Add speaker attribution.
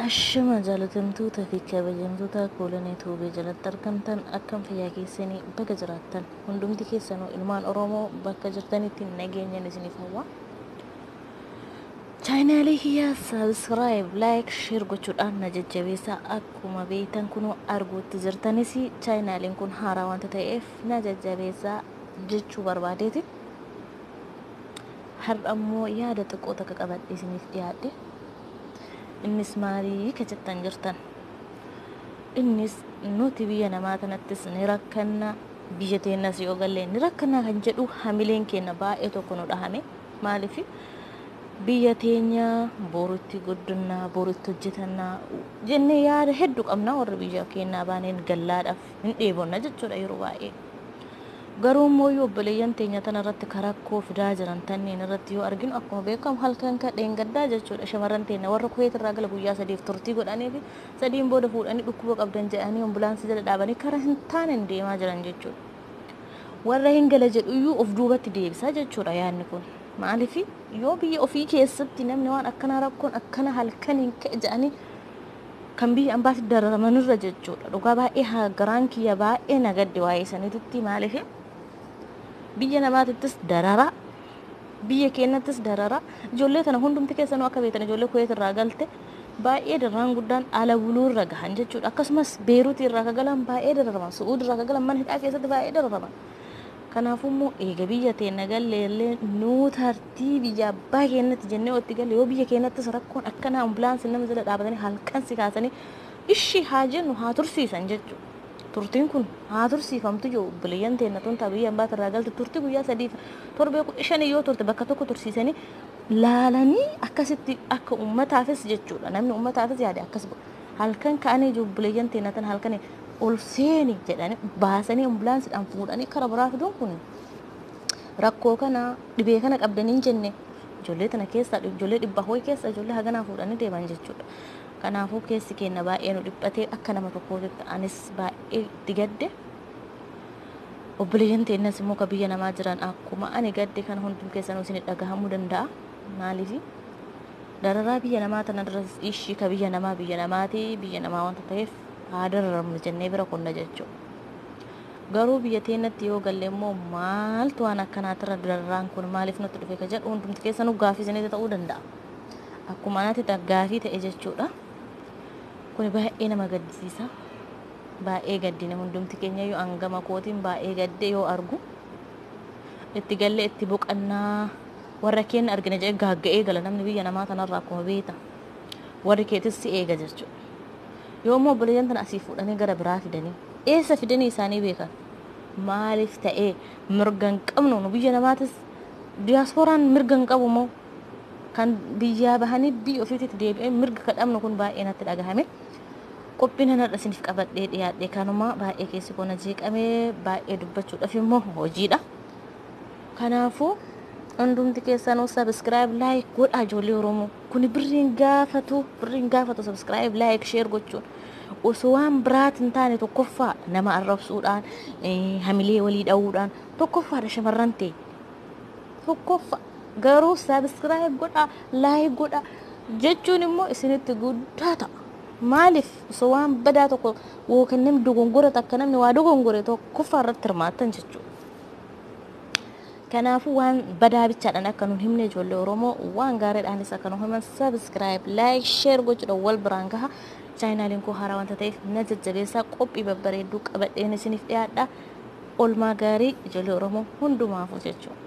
Speaker 1: Ashama jaalatamtoota fi kabajamtoota koolanii tuubee jalatti argamtan akkam fayyaa keessanii bakka jiraattan hundumti keessanuu ilmaan Oromoo bakka jirtanitti nageenyaan isiniif hawwa. Chaanaalii kiyya subscribe, like, share gochuudhaan na jajjabeessaa. Akkuma beektan kunoo arguutti jirtanis chaanaaliin kun haaraa wanta ta'eef na jajjabeessaa jechuu barbaadeeti. Har'a ammoo yaada xiqqoo takka qabadhee isiniif dhiyaadhe. Innis maalii ka jettan jirtan? Innis nuti biyya namaa kanattis ni rakkanna, biyya teenyas yoo galle ni rakkanna kan jedhu hamileen keenya baay'ee tokko nu dhahame. Maaliif biyya teenya borutti guddinaa, borutti hojjetannaa jennee yaada hedduu qabna. Warra biyya keenyaa baaneen gallaadhaaf hin dheebonna jechuudha yeroo baay'ee. Garuu immoo yoo obboleeyyan teenya tana irratti karakkoo fidaa jiran tanneen irratti yoo arginu akkuma beekamu halkan kadheen gaddaa jechuudha. Shamarran teenya warra Kuweet irraa gala guyyaa 3 turtii godhanii fi 3 booda fuudhanii dhukkuba qabdan jedhanii ambulaansii jala dhaabanii karaa hin taane deemaa jiran jechuudha. Warra hin gala jedhu iyyuu of duubatti deebisaa jechuudha yaadni kun. Maaliif yoo biyya ofii keessatti namni waan akkana rakkoon akkana halkan hin ka'e jedhanii kan biyya ambaatti dararamanirra jechuudha. Dhugaa baay'ee garaan kiyya baay'ee nagadde waa'ee saniitti. Maaliif biyya namaatittis darara, biyya keenyattis darara. Ijoollee tana hundumti keessanuu akka beektan ijoollee Kuweet irraa galte baay'ee dararaan guddaan ala buluurra gahan jechuudha. Akkasumas Beeruut irraa ka galan baay'ee dararaman, Su'uud irraa ka galan mana hidhaa keessatti baay'ee dararaman. Kanaafuu immoo eega biyya teenya galleellee nuu tartii biyya abbaa keenyatti jennee otti galle yoo biyya keenyattis rakkoon akkana ambulaansiin nama jala dhaabatanii halkan si kaasanii ishii haa jennu haa tursiisan jechuudha. Turtiin kun haa tursiifamtu yoo obboleeyyan teenya tun biyya ambaatti irraa galte turtii guyyaa 3 torbee 15 yoo turte bakka tokko tursiisanii laalanii akkasitti akka uummataafis jechuudha. Namni uummataafis yaade akkas halkan ka'anii obboleeyyan teenya tan halkan ol seeni jedhanii baasanii ambulaansiidhaan fuudhanii karaa biraa fiduun kun rakkoo kana dhibee kana qabdanii hin jenne ijoollee tana keessaa ijoollee dhibba ho'i keessa ijoollee haganaa fuudhanii deeman jechuudha. Kanaafuu keessi keenya baay'ee nu dhiphatee akka nama tokkootti anis baay'ee itti gadde. Obboleeyyan teenyas immoo ka biyya namaa jiran akkuma ani gadde kana hundum keessanuu isin dhagahamuu danda'a. Maaliif dararaa biyya namaa tana irras ishii ka biyya namaati biyya namaa wanta ta'eef haa dararamnu jennee bira qonna jechuudha. Garuu biyya teenyatti yoo galle immoo maaltu waan akkanaatirra dararaan kun maaliif nutti dhufe ka jedhu hundumti keessanuu gaaffii isinitti ta'uu danda'a. Akkuma anaatti gaaffii ta'e jechuudha. Kun baay'ee nama gaddisiisa. Baay'ee gaddina hundumti keenya yoo hangama kootiin baay'ee gadde yoo argu itti galle itti boqannaa warra keenya argina jedhee gaagga'ee gala namni biyya namaa tanarraa akkuma beekta. Warri keetis si eega jechuudha. Yoo immoo obboleeyyan tana asii fuudhanii gara biraa fidanii eessa fidanii isaanii beekan maaliif ta'ee mirga hin qabnu nu biyya namaatis diyaaspooraan mirga hin qabu moo kan biyyaa bahanii biyya ofiitti deebi'ee mirga kadhamnu kun baay'ee natti dhagahame. Qophiin ana isiniif qabadhee dhiyaadhe kanuma baay'ee keessi koo na jeeqamee baay'ee dubbachuudhaaf immoo hojiidha. Kanaafuu hundumti keessanuu subscribe, like godhaa ijoollee Oromoo. Kun birriin gaafatu subscribe, like, share gochuun. Osoo waan biraat hin taane tokkoffaa nama arrabsuudhaan, hamilee walii dha'uudhaan tokkoffaadha shamarran ta'e. Tokkoffaa garuu subscribe godhaa, like godhaa jechuun immoo isinitti guddaa ta'a. Maaliif osoo waan badaa tokko yookiin namni dogongora takka namni waa dogongore tokkoffaa irratti hirmaattan jechuudha. Kanaafuu waan badaa bichaadhaan akka nuun himne ijoollee Oromoo waan gaariidhaanis akka nuun himan subscribe, like, share gochuudhaan wal biraan gaha. Chaanaaliin koo haaraa wanta ta'eef na jajjabeessaa qophii babbareedduu qabadheen isiniif dhiyaadha. Olmaa gaarii ijoollee Oromoo hundumaafuu jechuudha.